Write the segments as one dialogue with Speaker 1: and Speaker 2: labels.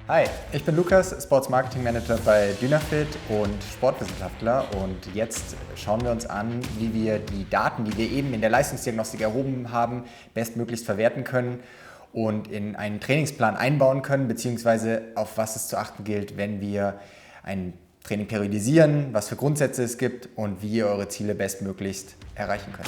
Speaker 1: Hi, ich bin Lukas, Sports Marketing Manager bei Dynafit und Sportwissenschaftler, und jetzt schauen wir uns an, wie wir die Daten, die wir eben in der Leistungsdiagnostik erhoben haben, bestmöglichst verwerten können und in einen Trainingsplan einbauen können, beziehungsweise auf was es zu achten gilt, wenn wir ein Training periodisieren, was für Grundsätze es gibt und wie ihr eure Ziele bestmöglichst erreichen könnt.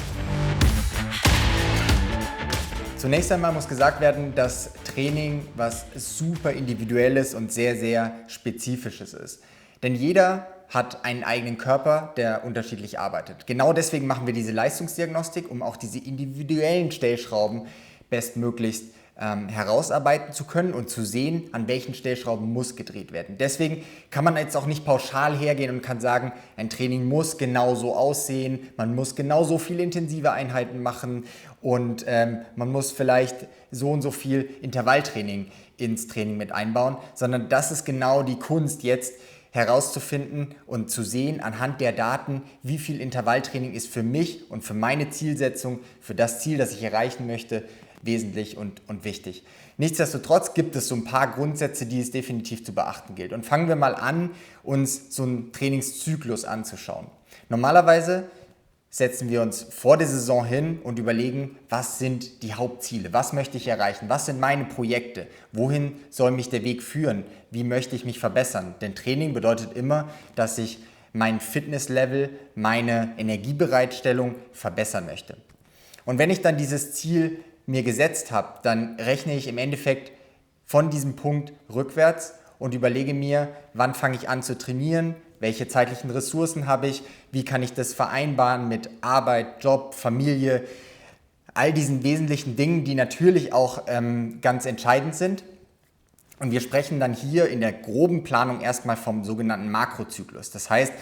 Speaker 1: Zunächst einmal muss gesagt werden, dass Training was super Individuelles und sehr, sehr Spezifisches ist. Denn jeder hat einen eigenen Körper, der unterschiedlich arbeitet. Genau deswegen machen wir diese Leistungsdiagnostik, um auch diese individuellen Stellschrauben bestmöglichst herausarbeiten zu können und zu sehen, an welchen Stellschrauben muss gedreht werden. Deswegen kann man jetzt auch nicht pauschal hergehen und kann sagen, ein Training muss genau so aussehen, man muss genau so viele intensive Einheiten machen und man muss vielleicht so und so viel Intervalltraining ins Training mit einbauen, sondern das ist genau die Kunst jetzt, herauszufinden und zu sehen anhand der Daten, wie viel Intervalltraining ist für mich und für meine Zielsetzung, für das Ziel, das ich erreichen möchte, wesentlich und wichtig. Nichtsdestotrotz gibt es so ein paar Grundsätze, die es definitiv zu beachten gilt. Und fangen wir mal an, uns so einen Trainingszyklus anzuschauen. Normalerweise setzen wir uns vor der Saison hin und überlegen, was sind die Hauptziele, was möchte ich erreichen, was sind meine Projekte, wohin soll mich der Weg führen, wie möchte ich mich verbessern. Denn Training bedeutet immer, dass ich mein Fitnesslevel, meine Energiebereitstellung verbessern möchte. Und wenn ich dann dieses Ziel mir gesetzt habe, dann rechne ich im Endeffekt von diesem Punkt rückwärts und überlege mir, wann fange ich an zu trainieren, welche zeitlichen Ressourcen habe ich, wie kann ich das vereinbaren mit Arbeit, Job, Familie, all diesen wesentlichen Dingen, die natürlich auch ganz entscheidend sind. Und wir sprechen dann hier in der groben Planung erstmal vom sogenannten Makrozyklus. Das heißt,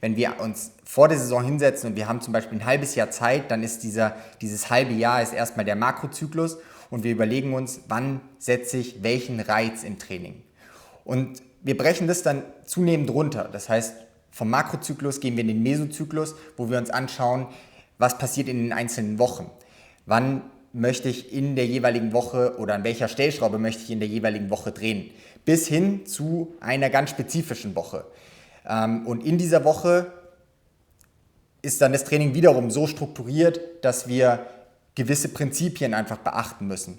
Speaker 1: wenn wir uns vor der Saison hinsetzen und wir haben zum Beispiel ein halbes Jahr Zeit, dann ist dieses halbe Jahr ist erstmal der Makrozyklus und wir überlegen uns, wann setze ich welchen Reiz im Training. Und wir brechen das dann zunehmend runter. Das heißt, vom Makrozyklus gehen wir in den Mesozyklus, wo wir uns anschauen, was passiert in den einzelnen Wochen. Wann möchte ich in der jeweiligen Woche oder an welcher Stellschraube möchte ich in der jeweiligen Woche drehen. Bis hin zu einer ganz spezifischen Woche. Und in dieser Woche ist dann das Training wiederum so strukturiert, dass wir gewisse Prinzipien einfach beachten müssen.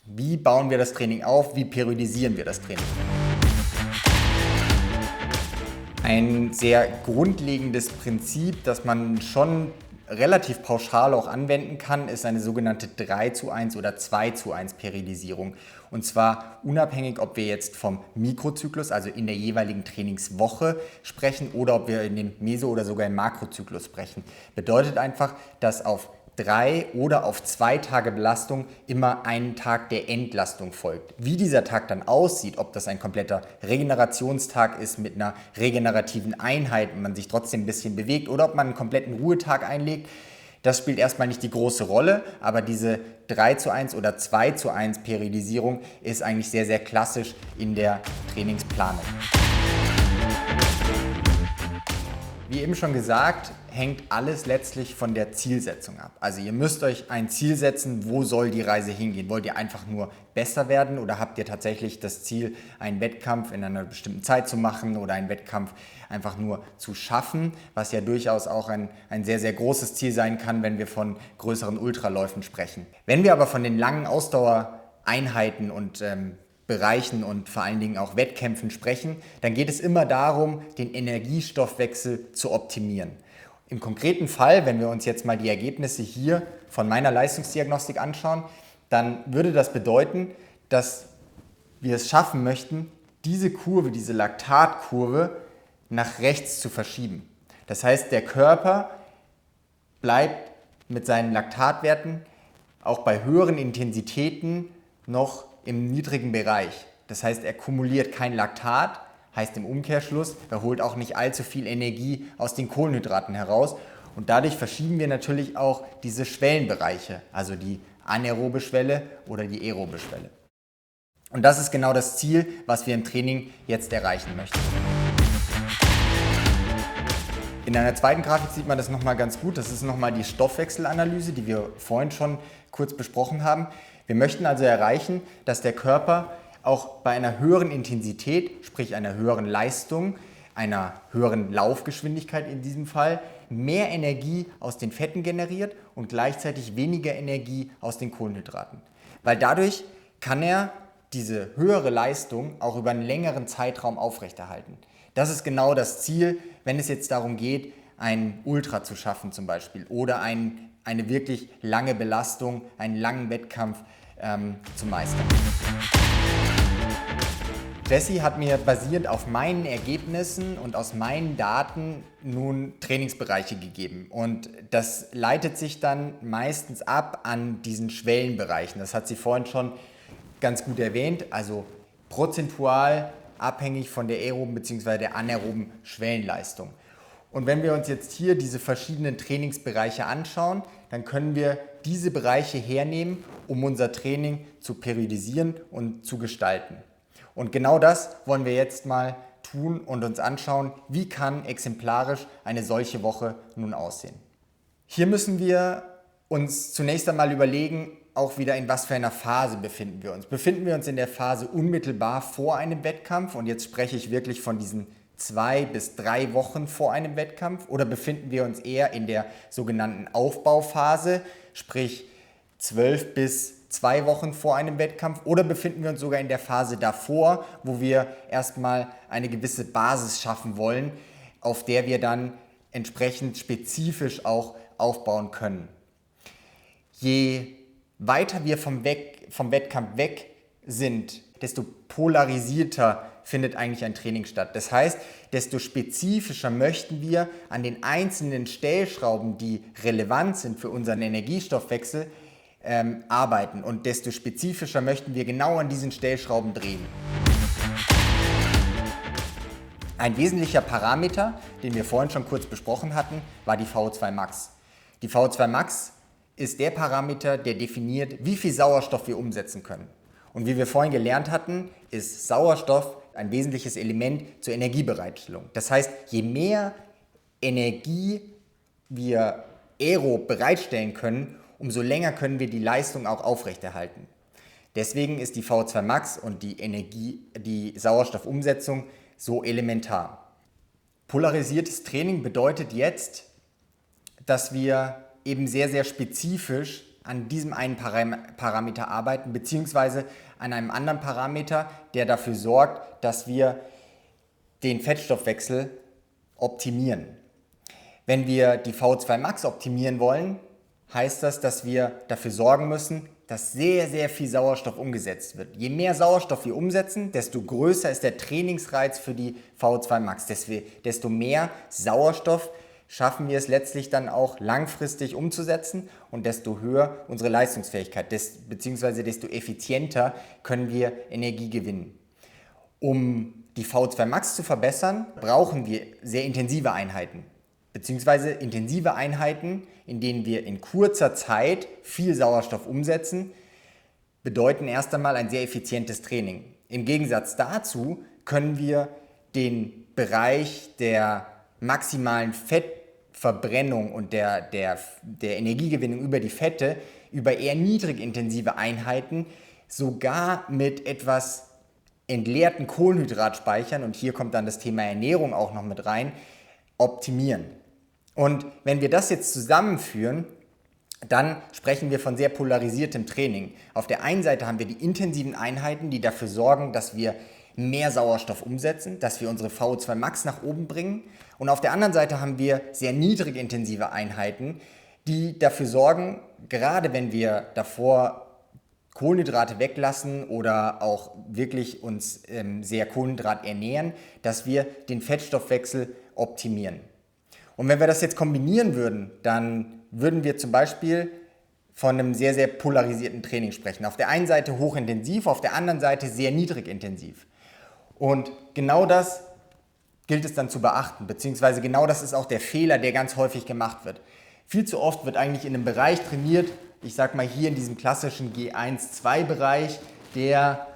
Speaker 1: Wie bauen wir das Training auf? Wie periodisieren wir das Training? Ein sehr grundlegendes Prinzip, das man schon relativ pauschal auch anwenden kann, ist eine sogenannte 3:1 oder 2:1 Periodisierung. Und zwar unabhängig, ob wir jetzt vom Mikrozyklus, also in der jeweiligen Trainingswoche sprechen, oder ob wir in dem Meso- oder sogar im Makrozyklus sprechen. Bedeutet einfach, dass auf 3 oder auf 2 Tage Belastung immer ein Tag der Entlastung folgt. Wie dieser Tag dann aussieht, ob das ein kompletter Regenerationstag ist mit einer regenerativen Einheit und man sich trotzdem ein bisschen bewegt, oder ob man einen kompletten Ruhetag einlegt, das spielt erstmal nicht die große Rolle, aber diese 3:1 oder 2:1 Periodisierung ist eigentlich sehr, sehr klassisch in der Trainingsplanung. Wie eben schon gesagt, hängt alles letztlich von der Zielsetzung ab. Also ihr müsst euch ein Ziel setzen, wo soll die Reise hingehen? Wollt ihr einfach nur besser werden oder habt ihr tatsächlich das Ziel, einen Wettkampf in einer bestimmten Zeit zu machen oder einen Wettkampf einfach nur zu schaffen, was ja durchaus auch ein sehr, sehr großes Ziel sein kann, wenn wir von größeren Ultraläufen sprechen. Wenn wir aber von den langen Ausdauereinheiten und Bereichen und vor allen Dingen auch Wettkämpfen sprechen, dann geht es immer darum, den Energiestoffwechsel zu optimieren. Im konkreten Fall, wenn wir uns jetzt mal die Ergebnisse hier von meiner Leistungsdiagnostik anschauen, dann würde das bedeuten, dass wir es schaffen möchten, diese Kurve, diese Laktatkurve nach rechts zu verschieben. Das heißt, der Körper bleibt mit seinen Laktatwerten auch bei höheren Intensitäten noch im niedrigen Bereich. Das heißt, er kumuliert kein Laktat, heißt im Umkehrschluss, er holt auch nicht allzu viel Energie aus den Kohlenhydraten heraus. Und dadurch verschieben wir natürlich auch diese Schwellenbereiche, also die anaerobe Schwelle oder die aerobe Schwelle. Und das ist genau das Ziel, was wir im Training jetzt erreichen möchten. In einer zweiten Grafik sieht man das nochmal ganz gut. Das ist nochmal die Stoffwechselanalyse, die wir vorhin schon kurz besprochen haben. Wir möchten also erreichen, dass der Körper auch bei einer höheren Intensität, sprich einer höheren Leistung, einer höheren Laufgeschwindigkeit in diesem Fall, mehr Energie aus den Fetten generiert und gleichzeitig weniger Energie aus den Kohlenhydraten. Weil dadurch kann er diese höhere Leistung auch über einen längeren Zeitraum aufrechterhalten. Das ist genau das Ziel, wenn es jetzt darum geht, ein Ultra zu schaffen zum Beispiel oder eine wirklich lange Belastung, einen langen Wettkampf zu meistern. Jesse hat mir basierend auf meinen Ergebnissen und aus meinen Daten nun Trainingsbereiche gegeben und das leitet sich dann meistens ab an diesen Schwellenbereichen. Das hat sie vorhin schon ganz gut erwähnt, also prozentual abhängig von der aeroben bzw. der anaeroben Schwellenleistung. Und wenn wir uns jetzt hier diese verschiedenen Trainingsbereiche anschauen, dann können wir diese Bereiche hernehmen, um unser Training zu periodisieren und zu gestalten. Und genau das wollen wir jetzt mal tun und uns anschauen, wie kann exemplarisch eine solche Woche nun aussehen. Hier müssen wir uns zunächst einmal überlegen, auch wieder in was für einer Phase befinden wir uns. Befinden wir uns in der Phase unmittelbar vor einem Wettkampf und jetzt spreche ich wirklich von diesen 2 bis 3 Wochen vor einem Wettkampf oder befinden wir uns eher in der sogenannten Aufbauphase, sprich 12 bis 2 Wochen vor einem Wettkampf oder befinden wir uns sogar in der Phase davor, wo wir erstmal eine gewisse Basis schaffen wollen, auf der wir dann entsprechend spezifisch auch aufbauen können. Je weiter wir vom Wettkampf weg sind, desto polarisierter findet eigentlich ein Training statt. Das heißt, desto spezifischer möchten wir an den einzelnen Stellschrauben, die relevant sind für unseren Energiestoffwechsel, arbeiten und desto spezifischer möchten wir genau an diesen Stellschrauben drehen. Ein wesentlicher Parameter, den wir vorhin schon kurz besprochen hatten, war die VO2 Max. Die VO2 Max ist der Parameter, der definiert, wie viel Sauerstoff wir umsetzen können. Und wie wir vorhin gelernt hatten, ist Sauerstoff ein wesentliches Element zur Energiebereitstellung. Das heißt, je mehr Energie wir aerob bereitstellen können, umso länger können wir die Leistung auch aufrechterhalten. Deswegen ist die VO2 Max und die Sauerstoffumsetzung so elementar. Polarisiertes Training bedeutet jetzt, dass wir eben sehr, sehr spezifisch an diesem einen Parameter arbeiten, beziehungsweise an einem anderen Parameter, der dafür sorgt, dass wir den Fettstoffwechsel optimieren. Wenn wir die VO2 Max optimieren wollen, heißt das, dass wir dafür sorgen müssen, dass sehr, sehr viel Sauerstoff umgesetzt wird. Je mehr Sauerstoff wir umsetzen, desto größer ist der Trainingsreiz für die VO2 Max. Desto mehr Sauerstoff schaffen wir es letztlich dann auch langfristig umzusetzen und desto höher unsere Leistungsfähigkeit, beziehungsweise desto effizienter können wir Energie gewinnen. Um die VO2 Max zu verbessern, brauchen wir sehr intensive Einheiten, beziehungsweise intensive Einheiten, in denen wir in kurzer Zeit viel Sauerstoff umsetzen, bedeuten erst einmal ein sehr effizientes Training. Im Gegensatz dazu können wir den Bereich der maximalen Fettverbrennung und der Energiegewinnung über die Fette über eher niedrig intensive Einheiten sogar mit etwas entleerten Kohlenhydratspeichern, und hier kommt dann das Thema Ernährung auch noch mit rein, optimieren. Und wenn wir das jetzt zusammenführen, dann sprechen wir von sehr polarisiertem Training. Auf der einen Seite haben wir die intensiven Einheiten, die dafür sorgen, dass wir mehr Sauerstoff umsetzen, dass wir unsere VO2 Max nach oben bringen. Und auf der anderen Seite haben wir sehr niedrig intensive Einheiten, die dafür sorgen, gerade wenn wir davor Kohlenhydrate weglassen oder auch wirklich uns sehr Kohlenhydrat ernähren, dass wir den Fettstoffwechsel optimieren. Und wenn wir das jetzt kombinieren würden, dann würden wir zum Beispiel von einem sehr, sehr polarisierten Training sprechen. Auf der einen Seite hochintensiv, auf der anderen Seite sehr niedrig intensiv. Und genau das gilt es dann zu beachten, beziehungsweise genau das ist auch der Fehler, der ganz häufig gemacht wird. Viel zu oft wird eigentlich in einem Bereich trainiert, ich sag mal hier in diesem klassischen G1-2-Bereich, der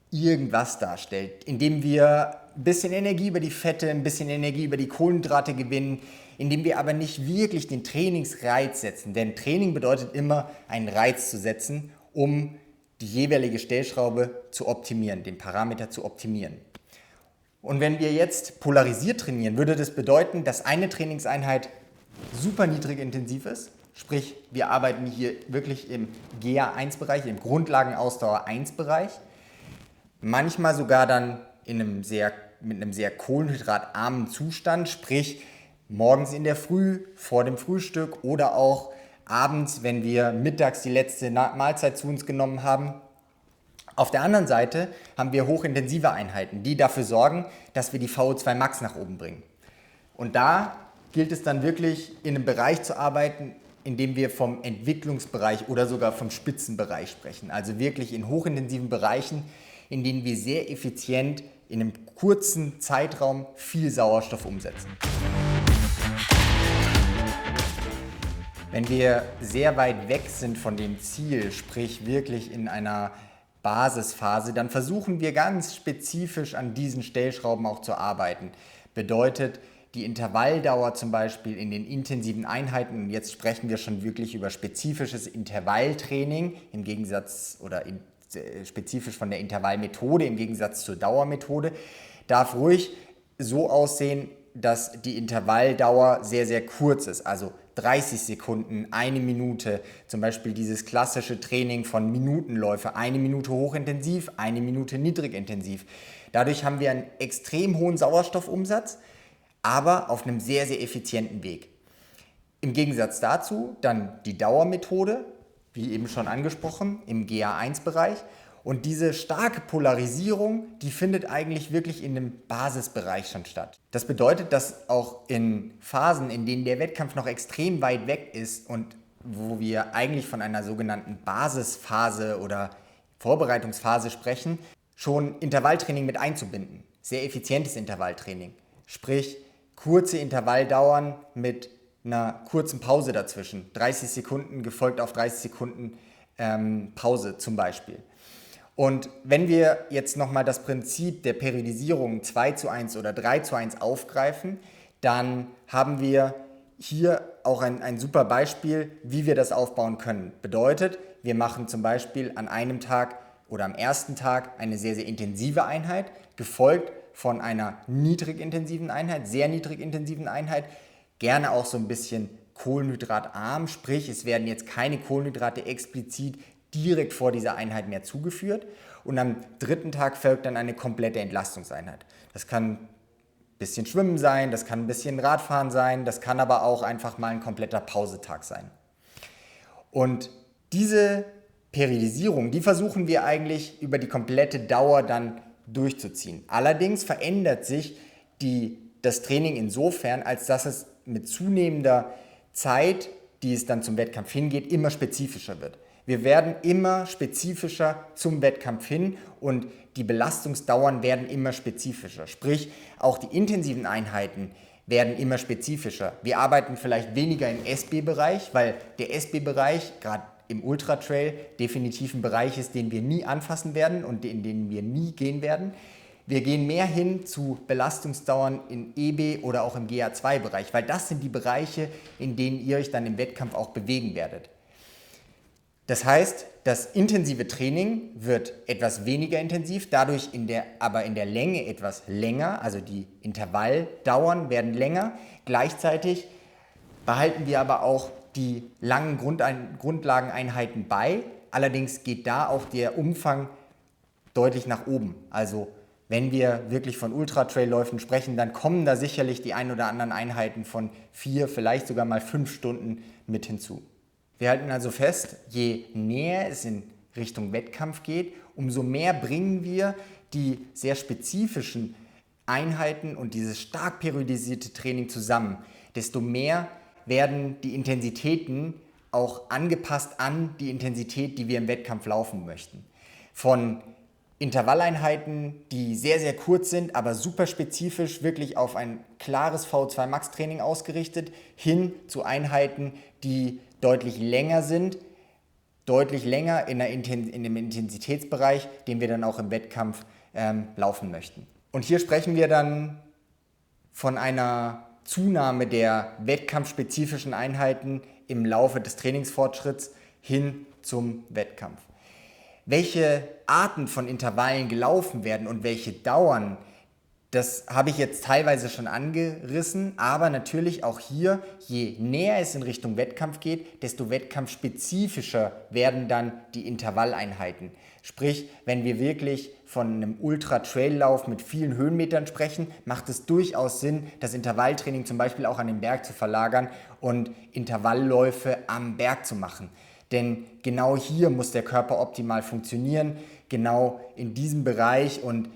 Speaker 1: irgendwas darstellt, indem wir ein bisschen Energie über die Fette, ein bisschen Energie über die Kohlenhydrate gewinnen, indem wir aber nicht wirklich den Trainingsreiz setzen. Denn Training bedeutet immer, einen Reiz zu setzen, um die jeweilige Stellschraube zu optimieren, den Parameter zu optimieren. Und wenn wir jetzt polarisiert trainieren, würde das bedeuten, dass eine Trainingseinheit super niedrig intensiv ist. Sprich, wir arbeiten hier wirklich im GA1-Bereich, im Grundlagenausdauer-1-Bereich. Manchmal sogar dann mit einem sehr kohlenhydratarmen Zustand, sprich morgens in der Früh, vor dem Frühstück oder auch abends, wenn wir mittags die letzte Mahlzeit zu uns genommen haben. Auf der anderen Seite haben wir hochintensive Einheiten, die dafür sorgen, dass wir die VO2 Max nach oben bringen. Und da gilt es dann wirklich in einem Bereich zu arbeiten, in dem wir vom Entwicklungsbereich oder sogar vom Spitzenbereich sprechen. Also wirklich in hochintensiven Bereichen, in denen wir sehr effizient in einem kurzen Zeitraum viel Sauerstoff umsetzen. Wenn wir sehr weit weg sind von dem Ziel, sprich wirklich in einer Basisphase, dann versuchen wir ganz spezifisch an diesen Stellschrauben auch zu arbeiten. Bedeutet, die Intervalldauer zum Beispiel in den intensiven Einheiten, und jetzt sprechen wir schon wirklich über spezifisches Intervalltraining im Gegensatz oder spezifisch von der Intervallmethode im Gegensatz zur Dauermethode, darf ruhig so aussehen, dass die Intervalldauer sehr, sehr kurz ist, also 30 Sekunden, 1 Minute, zum Beispiel dieses klassische Training von Minutenläufe, 1 Minute hochintensiv, 1 Minute niedrigintensiv. Dadurch haben wir einen extrem hohen Sauerstoffumsatz, aber auf einem sehr, sehr effizienten Weg. Im Gegensatz dazu dann die Dauermethode, wie eben schon angesprochen, im GA1-Bereich. Und diese starke Polarisierung, die findet eigentlich wirklich in dem Basisbereich schon statt. Das bedeutet, dass auch in Phasen, in denen der Wettkampf noch extrem weit weg ist und wo wir eigentlich von einer sogenannten Basisphase oder Vorbereitungsphase sprechen, schon Intervalltraining mit einzubinden. Sehr effizientes Intervalltraining. Sprich, kurze Intervalldauern mit einer kurzen Pause dazwischen. 30 Sekunden gefolgt auf 30 Sekunden Pause zum Beispiel. Und wenn wir jetzt nochmal das Prinzip der Periodisierung 2:1 oder 3:1 aufgreifen, dann haben wir hier auch ein super Beispiel, wie wir das aufbauen können. Bedeutet, wir machen zum Beispiel an einem Tag oder am ersten Tag eine sehr, sehr intensive Einheit, gefolgt von einer niedrigintensiven Einheit, sehr niedrigintensiven Einheit, gerne auch so ein bisschen kohlenhydratarm, sprich es werden jetzt keine Kohlenhydrate explizit direkt vor dieser Einheit mehr zugeführt und am dritten Tag folgt dann eine komplette Entlastungseinheit. Das kann ein bisschen Schwimmen sein, das kann ein bisschen Radfahren sein, das kann aber auch einfach mal ein kompletter Pausetag sein. Und diese Periodisierung, die versuchen wir eigentlich über die komplette Dauer dann durchzuziehen. Allerdings verändert sich das Training insofern, als dass es mit zunehmender Zeit, die es dann zum Wettkampf hingeht, immer spezifischer wird. Wir werden immer spezifischer zum Wettkampf hin und die Belastungsdauern werden immer spezifischer. Sprich, auch die intensiven Einheiten werden immer spezifischer. Wir arbeiten vielleicht weniger im SB-Bereich, weil der SB-Bereich, gerade im Ultratrail, definitiv ein Bereich ist, den wir nie anfassen werden und in den wir nie gehen werden. Wir gehen mehr hin zu Belastungsdauern in EB oder auch im GA2-Bereich, weil das sind die Bereiche, in denen ihr euch dann im Wettkampf auch bewegen werdet. Das heißt, das intensive Training wird etwas weniger intensiv, dadurch aber in der Länge etwas länger, also die Intervalldauern werden länger. Gleichzeitig behalten wir aber auch die langen Grundlageneinheiten bei, allerdings geht da auch der Umfang deutlich nach oben. Also wenn wir wirklich von Ultratrailläufen sprechen, dann kommen da sicherlich die ein oder anderen Einheiten von 4, vielleicht sogar mal 5 Stunden mit hinzu. Wir halten also fest, je näher es in Richtung Wettkampf geht, umso mehr bringen wir die sehr spezifischen Einheiten und dieses stark periodisierte Training zusammen. Desto mehr werden die Intensitäten auch angepasst an die Intensität, die wir im Wettkampf laufen möchten. Von Intervalleinheiten, die sehr, sehr kurz sind, aber super spezifisch, wirklich auf ein klares VO2 Max Training ausgerichtet, hin zu Einheiten, die deutlich länger sind, deutlich länger in dem Intensitätsbereich, den wir dann auch im Wettkampf laufen möchten. Und hier sprechen wir dann von einer Zunahme der wettkampfspezifischen Einheiten im Laufe des Trainingsfortschritts hin zum Wettkampf. Welche Arten von Intervallen gelaufen werden und welche Dauern, das habe ich jetzt teilweise schon angerissen, aber natürlich auch hier, je näher es in Richtung Wettkampf geht, desto wettkampfspezifischer werden dann die Intervalleinheiten. Sprich, wenn wir wirklich von einem Ultra-Trail-Lauf mit vielen Höhenmetern sprechen, macht es durchaus Sinn, das Intervalltraining zum Beispiel auch an den Berg zu verlagern und Intervallläufe am Berg zu machen. Denn genau hier muss der Körper optimal funktionieren, genau in diesem Bereich und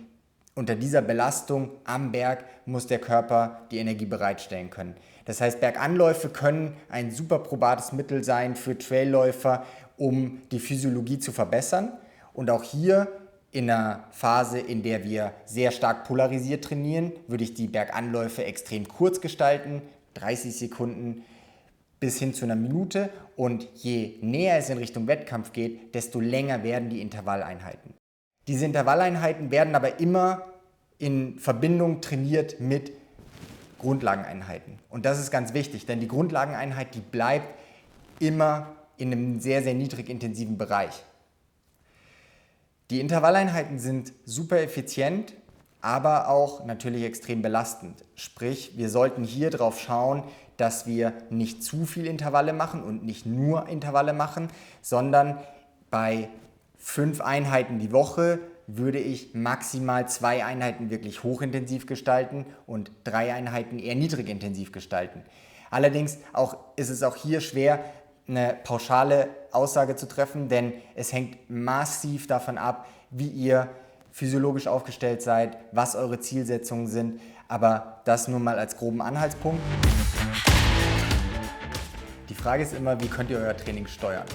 Speaker 1: unter dieser Belastung am Berg muss der Körper die Energie bereitstellen können. Das heißt, Berganläufe können ein super probates Mittel sein für Trailläufer, um die Physiologie zu verbessern. Und auch hier in einer Phase, in der wir sehr stark polarisiert trainieren, würde ich die Berganläufe extrem kurz gestalten, 30 Sekunden bis hin zu einer Minute. Und je näher es in Richtung Wettkampf geht, desto länger werden die Intervalleinheiten. Diese Intervalleinheiten werden aber immer in Verbindung trainiert mit Grundlageneinheiten. Und das ist ganz wichtig, denn die Grundlageneinheit, die bleibt immer in einem sehr, sehr niedrig intensiven Bereich. Die Intervalleinheiten sind super effizient, aber auch natürlich extrem belastend. Sprich, wir sollten hier drauf schauen, dass wir nicht zu viel Intervalle machen und nicht nur Intervalle machen, sondern bei 5 Einheiten die Woche würde ich maximal 2 Einheiten wirklich hochintensiv gestalten und 3 Einheiten eher niedrigintensiv gestalten. Allerdings ist es auch hier schwer, eine pauschale Aussage zu treffen, denn es hängt massiv davon ab, wie ihr physiologisch aufgestellt seid, was eure Zielsetzungen sind, aber das nur mal als groben Anhaltspunkt. Die Frage ist immer, wie könnt ihr euer Training steuern?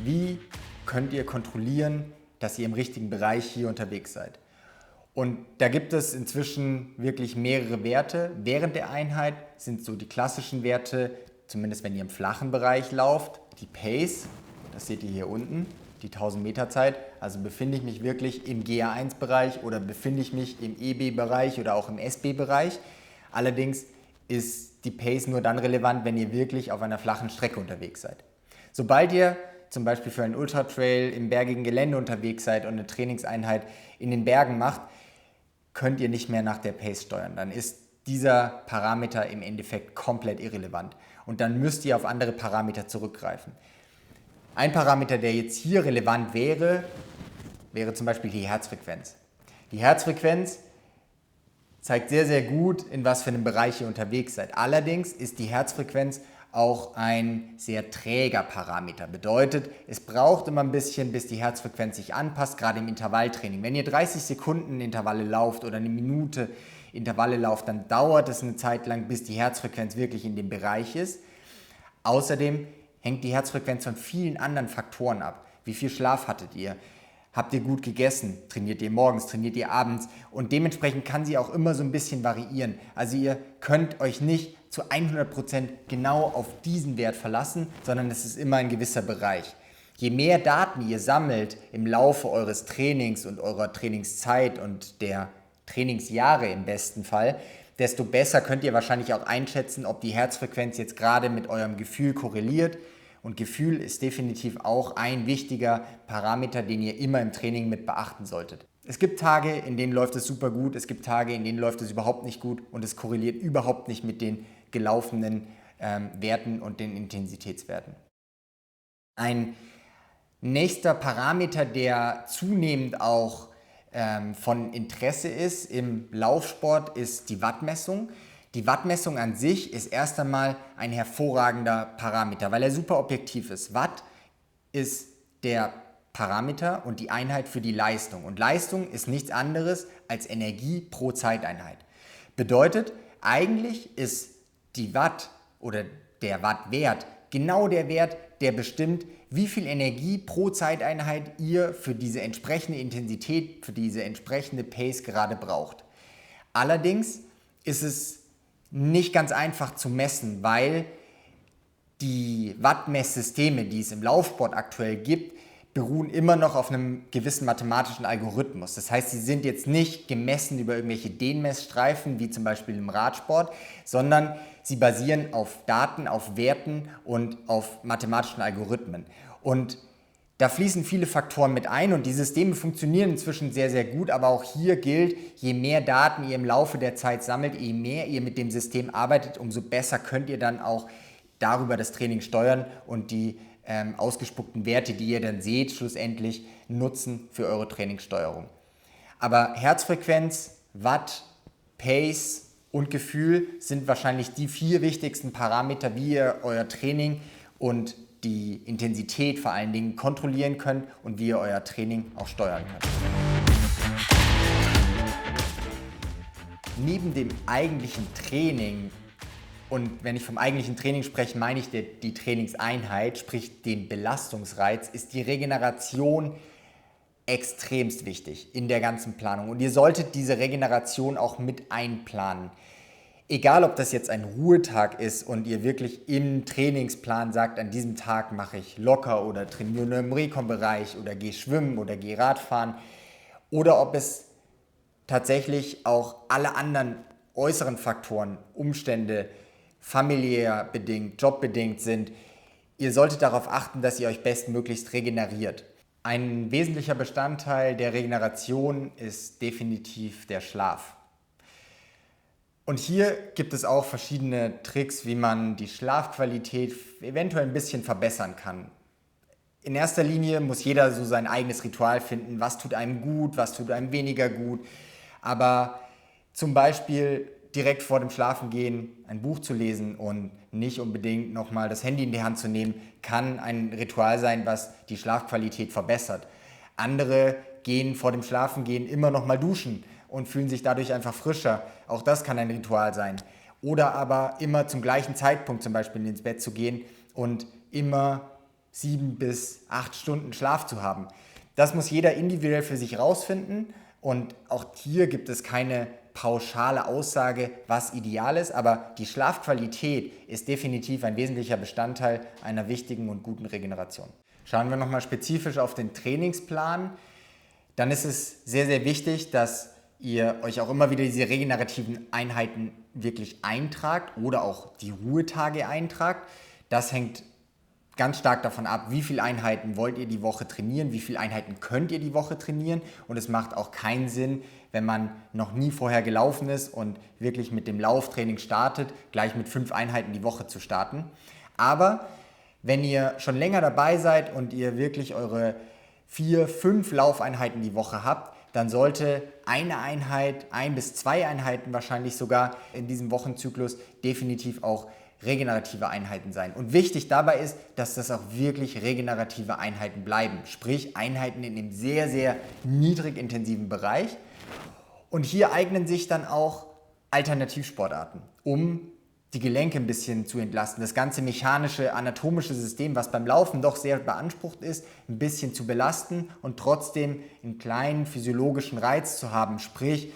Speaker 1: Wie könnt ihr kontrollieren, dass ihr im richtigen Bereich hier unterwegs seid? Und da gibt es inzwischen wirklich mehrere Werte. Während der Einheit sind so die klassischen Werte, zumindest wenn ihr im flachen Bereich lauft, die Pace, das seht ihr hier unten, die 1000 Meter Zeit. Also befinde ich mich wirklich im GA1-Bereich oder befinde ich mich im EB-Bereich oder auch im SB-Bereich. Allerdings ist die Pace nur dann relevant, wenn ihr wirklich auf einer flachen Strecke unterwegs seid. Sobald ihr zum Beispiel für einen Ultratrail im bergigen Gelände unterwegs seid und eine Trainingseinheit in den Bergen macht, könnt ihr nicht mehr nach der Pace steuern. Dann ist dieser Parameter im Endeffekt komplett irrelevant. Und dann müsst ihr auf andere Parameter zurückgreifen. Ein Parameter, der jetzt hier relevant wäre zum Beispiel die Herzfrequenz. Die Herzfrequenz zeigt sehr, sehr gut, in was für einem Bereich ihr unterwegs seid. Allerdings ist die Herzfrequenz auch ein sehr träger Parameter. Bedeutet, es braucht immer ein bisschen, bis die Herzfrequenz sich anpasst, gerade im Intervalltraining. Wenn ihr 30 Sekunden Intervalle lauft oder eine Minute Intervalle lauft, dann dauert es eine Zeit lang, bis die Herzfrequenz wirklich in dem Bereich ist. Außerdem hängt die Herzfrequenz von vielen anderen Faktoren ab. Wie viel Schlaf hattet ihr? Habt ihr gut gegessen? Trainiert ihr morgens? Trainiert ihr abends? Und dementsprechend kann sie auch immer so ein bisschen variieren. Also ihr könnt euch nicht zu 100% genau auf diesen Wert verlassen, sondern es ist immer ein gewisser Bereich. Je mehr Daten ihr sammelt im Laufe eures Trainings und eurer Trainingszeit und der Trainingsjahre im besten Fall, desto besser könnt ihr wahrscheinlich auch einschätzen, ob die Herzfrequenz jetzt gerade mit eurem Gefühl korreliert. Und Gefühl ist definitiv auch ein wichtiger Parameter, den ihr immer im Training mit beachten solltet. Es gibt Tage, in denen läuft es super gut, es gibt Tage, in denen läuft es überhaupt nicht gut und es korreliert überhaupt nicht mit den gelaufenen Werten und den Intensitätswerten. Ein nächster Parameter, der zunehmend auch von Interesse ist im Laufsport, ist die Wattmessung. Die Wattmessung an sich ist erst einmal ein hervorragender Parameter, weil er super objektiv ist. Watt ist der Parameter und die Einheit für die Leistung. Und Leistung ist nichts anderes als Energie pro Zeiteinheit. Bedeutet, eigentlich ist die Watt oder der Wattwert genau der Wert, der bestimmt, wie viel Energie pro Zeiteinheit ihr für diese entsprechende Intensität, für diese entsprechende Pace gerade braucht. Allerdings ist es nicht ganz einfach zu messen, weil die Wattmesssysteme, die es im Laufsport aktuell gibt, beruhen immer noch auf einem gewissen mathematischen Algorithmus. Das heißt, sie sind jetzt nicht gemessen über irgendwelche Dehnmessstreifen, wie zum Beispiel im Radsport, sondern sie basieren auf Daten, auf Werten und auf mathematischen Algorithmen. Und Da fließen viele Faktoren mit ein und die Systeme funktionieren inzwischen sehr, sehr gut, aber auch hier gilt, je mehr Daten ihr im Laufe der Zeit sammelt, je mehr ihr mit dem System arbeitet, umso besser könnt ihr dann auch darüber das Training steuern und die ausgespuckten Werte, die ihr dann seht, schlussendlich nutzen für eure Trainingssteuerung. Aber Herzfrequenz, Watt, Pace und Gefühl sind wahrscheinlich die 4 wichtigsten Parameter, wie ihr euer Training und die Intensität vor allen Dingen kontrollieren könnt und wie ihr euer Training auch steuern könnt. Neben dem eigentlichen Training, und wenn ich vom eigentlichen Training spreche, meine ich die Trainingseinheit, sprich den Belastungsreiz, ist die Regeneration extremst wichtig in der ganzen Planung. Und ihr solltet diese Regeneration auch mit einplanen. Egal, ob das jetzt ein Ruhetag ist und ihr wirklich im Trainingsplan sagt, an diesem Tag mache ich locker oder trainiere nur im Recon-Bereich oder gehe schwimmen oder gehe Radfahren, oder ob es tatsächlich auch alle anderen äußeren Faktoren, Umstände, familiär bedingt, jobbedingt sind. Ihr solltet darauf achten, dass ihr euch bestmöglichst regeneriert. Ein wesentlicher Bestandteil der Regeneration ist definitiv der Schlaf. Und hier gibt es auch verschiedene Tricks, wie man die Schlafqualität eventuell ein bisschen verbessern kann. In erster Linie muss jeder so sein eigenes Ritual finden, was tut einem gut, was tut einem weniger gut. Aber zum Beispiel direkt vor dem Schlafengehen ein Buch zu lesen und nicht unbedingt nochmal das Handy in die Hand zu nehmen, kann ein Ritual sein, was die Schlafqualität verbessert. Andere gehen vor dem Schlafengehen immer nochmal duschen und fühlen sich dadurch einfach frischer. Auch das kann ein Ritual sein. Oder aber immer zum gleichen Zeitpunkt zum Beispiel ins Bett zu gehen und immer 7 bis 8 Stunden Schlaf zu haben. Das muss jeder individuell für sich rausfinden und auch hier gibt es keine pauschale Aussage, was ideal ist, aber die Schlafqualität ist definitiv ein wesentlicher Bestandteil einer wichtigen und guten Regeneration. Schauen wir nochmal spezifisch auf den Trainingsplan. Dann ist es sehr, sehr wichtig, dass ihr euch auch immer wieder diese regenerativen Einheiten wirklich eintragt oder auch die Ruhetage eintragt. Das hängt ganz stark davon ab, wie viele Einheiten wollt ihr die Woche trainieren, wie viele Einheiten könnt ihr die Woche trainieren, und es macht auch keinen Sinn, wenn man noch nie vorher gelaufen ist und wirklich mit dem Lauftraining startet, gleich mit 5 Einheiten die Woche zu starten. Aber wenn ihr schon länger dabei seid und ihr wirklich eure 4, 5 Laufeinheiten die Woche habt, dann sollte eine Einheit, 1 bis 2 Einheiten wahrscheinlich sogar in diesem Wochenzyklus definitiv auch regenerative Einheiten sein. Und wichtig dabei ist, dass das auch wirklich regenerative Einheiten bleiben. Sprich Einheiten in dem sehr, sehr niedrig intensiven Bereich. Und hier eignen sich dann auch Alternativsportarten, um die Gelenke ein bisschen zu entlasten, das ganze mechanische, anatomische System, was beim Laufen doch sehr beansprucht ist, ein bisschen zu belasten und trotzdem einen kleinen physiologischen Reiz zu haben, sprich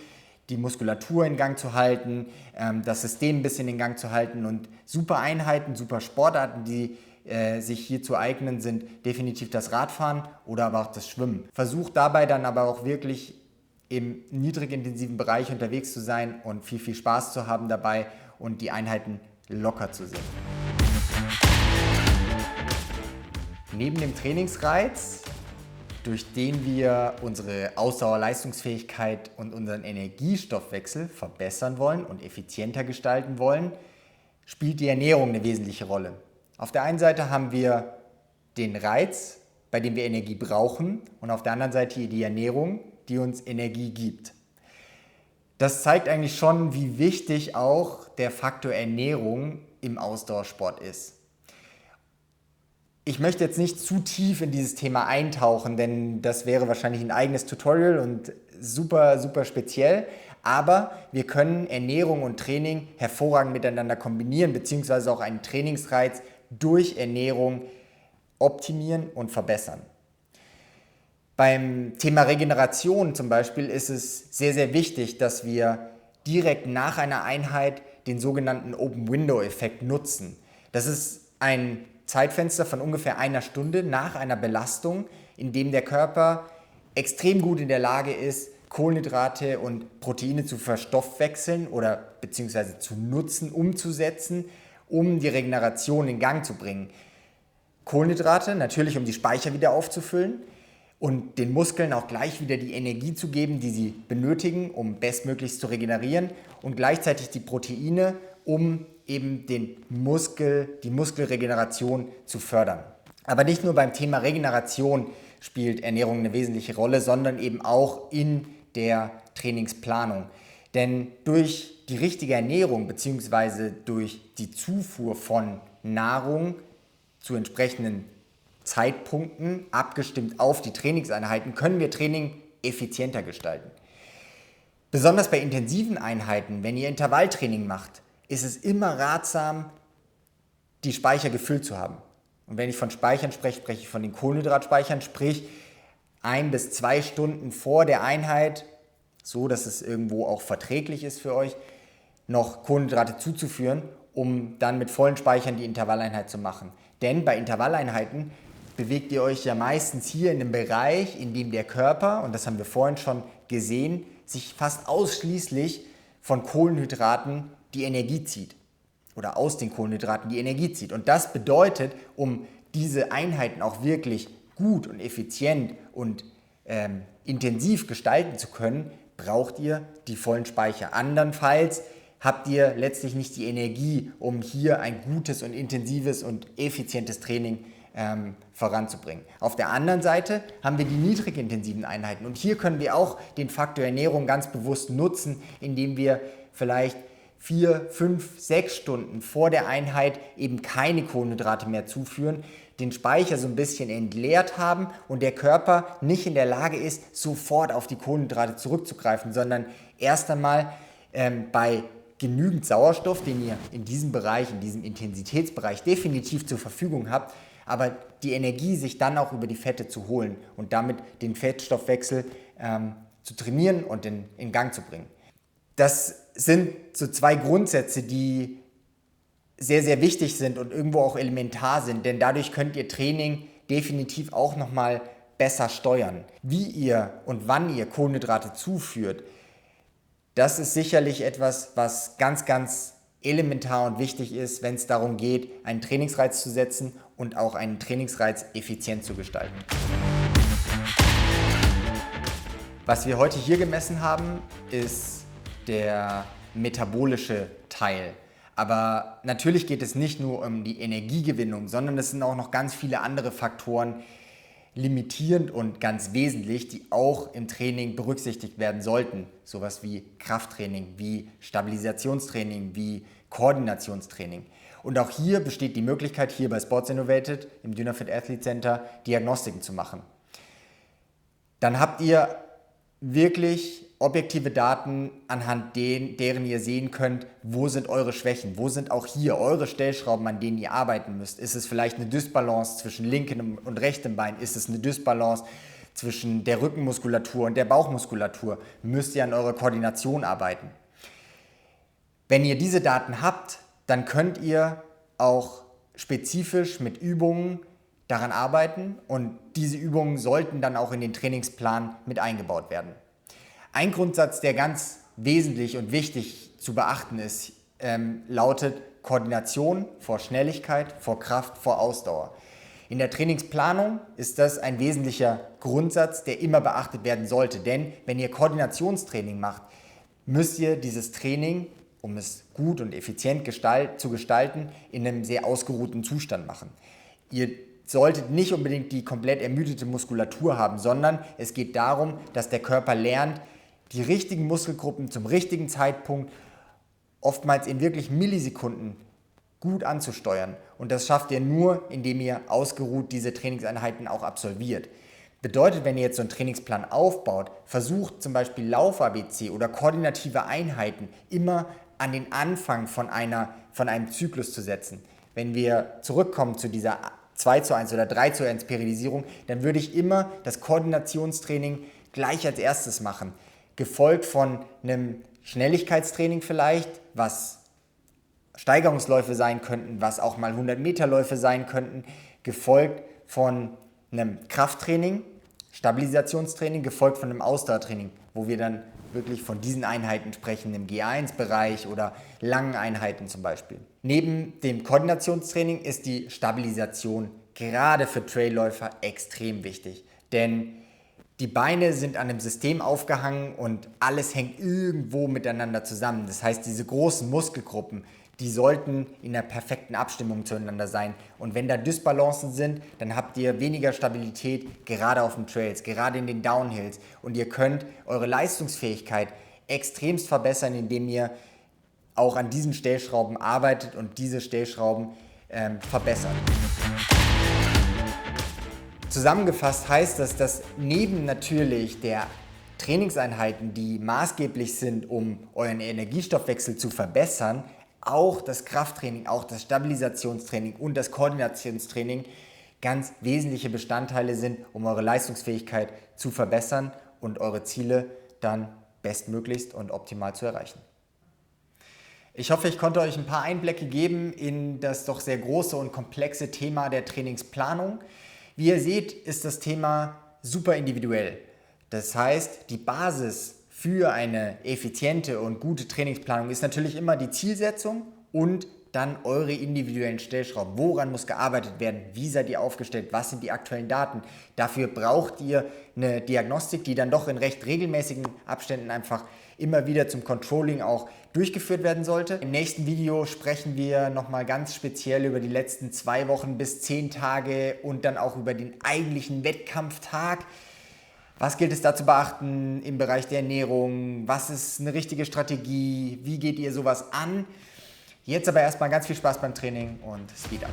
Speaker 1: die Muskulatur in Gang zu halten, das System ein bisschen in Gang zu halten. Und super Einheiten, super Sportarten, die sich hierzu eignen, sind definitiv das Radfahren oder aber auch das Schwimmen. Versucht dabei dann aber auch wirklich im niedrig intensiven Bereich unterwegs zu sein und viel, viel Spaß zu haben dabei und die Einheiten locker zu sehen. Neben dem Trainingsreiz, durch den wir unsere Ausdauerleistungsfähigkeit und unseren Energiestoffwechsel verbessern wollen und effizienter gestalten wollen, spielt die Ernährung eine wesentliche Rolle. Auf der einen Seite haben wir den Reiz, bei dem wir Energie brauchen, und auf der anderen Seite die Ernährung, die uns Energie gibt. Das zeigt eigentlich schon, wie wichtig auch der Faktor Ernährung im Ausdauersport ist. Ich möchte jetzt nicht zu tief in dieses Thema eintauchen, denn das wäre wahrscheinlich ein eigenes Tutorial und super, super speziell. Aber wir können Ernährung und Training hervorragend miteinander kombinieren, beziehungsweise auch einen Trainingsreiz durch Ernährung optimieren und verbessern. Beim Thema Regeneration zum Beispiel ist es sehr, sehr wichtig, dass wir direkt nach einer Einheit den sogenannten Open-Window-Effekt nutzen. Das ist ein Zeitfenster von ungefähr einer Stunde nach einer Belastung, in dem der Körper extrem gut in der Lage ist, Kohlenhydrate und Proteine zu verstoffwechseln oder beziehungsweise zu nutzen, umzusetzen, um die Regeneration in Gang zu bringen. Kohlenhydrate, natürlich um die Speicher wieder aufzufüllen und den Muskeln auch gleich wieder die Energie zu geben, die sie benötigen, um bestmöglichst zu regenerieren, und gleichzeitig die Proteine, um eben die Muskelregeneration zu fördern. Aber nicht nur beim Thema Regeneration spielt Ernährung eine wesentliche Rolle, sondern eben auch in der Trainingsplanung. Denn durch die richtige Ernährung bzw. durch die Zufuhr von Nahrung zu entsprechenden Zeitpunkten, abgestimmt auf die Trainingseinheiten, können wir Training effizienter gestalten. Besonders bei intensiven Einheiten, wenn ihr Intervalltraining macht, ist es immer ratsam, die Speicher gefüllt zu haben. Und wenn ich von Speichern spreche, spreche ich von den Kohlenhydratspeichern, sprich 1 bis 2 Stunden vor der Einheit, so dass es irgendwo auch verträglich ist für euch, noch Kohlenhydrate zuzuführen, um dann mit vollen Speichern die Intervalleinheit zu machen. Denn bei Intervalleinheiten bewegt ihr euch ja meistens hier in einem Bereich, in dem der Körper, und das haben wir vorhin schon gesehen, sich fast ausschließlich von Kohlenhydraten die Energie zieht. Oder aus den Kohlenhydraten die Energie zieht. Und das bedeutet, um diese Einheiten auch wirklich gut und effizient und intensiv gestalten zu können, braucht ihr die vollen Speicher. Andernfalls habt ihr letztlich nicht die Energie, um hier ein gutes und intensives und effizientes Training voranzubringen. Auf der anderen Seite haben wir die niedrigintensiven Einheiten. Und hier können wir auch den Faktor Ernährung ganz bewusst nutzen, indem wir vielleicht 4, 5, 6 Stunden vor der Einheit eben keine Kohlenhydrate mehr zuführen, den Speicher so ein bisschen entleert haben und der Körper nicht in der Lage ist, sofort auf die Kohlenhydrate zurückzugreifen, sondern erst einmal bei genügend Sauerstoff, den ihr in diesem Bereich, in diesem Intensitätsbereich definitiv zur Verfügung habt, aber die Energie sich dann auch über die Fette zu holen und damit den Fettstoffwechsel zu trainieren und in Gang zu bringen. Das sind so 2 Grundsätze, die sehr, sehr wichtig sind und irgendwo auch elementar sind, denn dadurch könnt ihr Training definitiv auch nochmal besser steuern. Wie ihr und wann ihr Kohlenhydrate zuführt, das ist sicherlich etwas, was ganz, ganz elementar und wichtig ist, wenn es darum geht, einen Trainingsreiz zu setzen und auch einen Trainingsreiz effizient zu gestalten. Was wir heute hier gemessen haben, ist der metabolische Teil. Aber natürlich geht es nicht nur um die Energiegewinnung, sondern es sind auch noch ganz viele andere Faktoren limitierend und ganz wesentlich, die auch im Training berücksichtigt werden sollten. Sowas wie Krafttraining, wie Stabilisationstraining, wie Koordinationstraining. Und auch hier besteht die Möglichkeit, hier bei Sports Innovated im Dynafit Athlete Center Diagnostiken zu machen. Dann habt ihr wirklich objektive Daten, anhand deren ihr sehen könnt, wo sind eure Schwächen, wo sind auch hier eure Stellschrauben, an denen ihr arbeiten müsst. Ist es vielleicht eine Dysbalance zwischen linkem und rechtem Bein? Ist es eine Dysbalance zwischen der Rückenmuskulatur und der Bauchmuskulatur? Müsst ihr an eurer Koordination arbeiten? Wenn ihr diese Daten habt, dann könnt ihr auch spezifisch mit Übungen daran arbeiten und diese Übungen sollten dann auch in den Trainingsplan mit eingebaut werden. Ein Grundsatz, der ganz wesentlich und wichtig zu beachten ist, lautet Koordination vor Schnelligkeit, vor Kraft, vor Ausdauer. In der Trainingsplanung ist das ein wesentlicher Grundsatz, der immer beachtet werden sollte. Denn wenn ihr Koordinationstraining macht, müsst ihr dieses Training, um es gut und effizient zu gestalten, in einem sehr ausgeruhten Zustand machen. Ihr solltet nicht unbedingt die komplett ermüdete Muskulatur haben, sondern es geht darum, dass der Körper lernt, die richtigen Muskelgruppen zum richtigen Zeitpunkt, oftmals in wirklich Millisekunden, gut anzusteuern. Und das schafft ihr nur, indem ihr ausgeruht diese Trainingseinheiten auch absolviert. Bedeutet, wenn ihr jetzt so einen Trainingsplan aufbaut, versucht zum Beispiel Lauf-ABC oder koordinative Einheiten immer an den Anfang von einem Zyklus zu setzen. Wenn wir zurückkommen zu dieser 2:1 oder 3:1 Periodisierung, dann würde ich immer das Koordinationstraining gleich als erstes machen. Gefolgt von einem Schnelligkeitstraining vielleicht, was Steigerungsläufe sein könnten, was auch mal 100-Meter-Läufe sein könnten, gefolgt von einem Krafttraining, Stabilisationstraining, gefolgt von einem Ausdauertraining, wo wir dann wirklich von diesen Einheiten sprechen, im G1-Bereich oder langen Einheiten zum Beispiel. Neben dem Koordinationstraining ist die Stabilisation gerade für Trailläufer extrem wichtig, denn die Beine sind an einem System aufgehangen und alles hängt irgendwo miteinander zusammen. Das heißt, diese großen Muskelgruppen, die sollten in der perfekten Abstimmung zueinander sein. Und wenn da Dysbalancen sind, dann habt ihr weniger Stabilität, gerade auf den Trails, gerade in den Downhills. Und ihr könnt eure Leistungsfähigkeit extremst verbessern, indem ihr auch an diesen Stellschrauben arbeitet und diese Stellschrauben verbessert. Zusammengefasst heißt das, dass neben natürlich der Trainingseinheiten, die maßgeblich sind, um euren Energiestoffwechsel zu verbessern, auch das Krafttraining, auch das Stabilisationstraining und das Koordinationstraining ganz wesentliche Bestandteile sind, um eure Leistungsfähigkeit zu verbessern und eure Ziele dann bestmöglichst und optimal zu erreichen. Ich hoffe, ich konnte euch ein paar Einblicke geben in das doch sehr große und komplexe Thema der Trainingsplanung. Wie ihr seht, ist das Thema super individuell. Das heißt, die Basis für eine effiziente und gute Trainingsplanung ist natürlich immer die Zielsetzung und dann eure individuellen Stellschrauben. Woran muss gearbeitet werden? Wie seid ihr aufgestellt? Was sind die aktuellen Daten? Dafür braucht ihr eine Diagnostik, die dann doch in recht regelmäßigen Abständen einfach immer wieder zum Controlling auch durchgeführt werden sollte. Im nächsten Video sprechen wir nochmal ganz speziell über die letzten 2 Wochen bis 10 Tage und dann auch über den eigentlichen Wettkampftag. Was gilt es da zu beachten im Bereich der Ernährung? Was ist eine richtige Strategie? Wie geht ihr sowas an? Jetzt aber erstmal ganz viel Spaß beim Training und Speed up!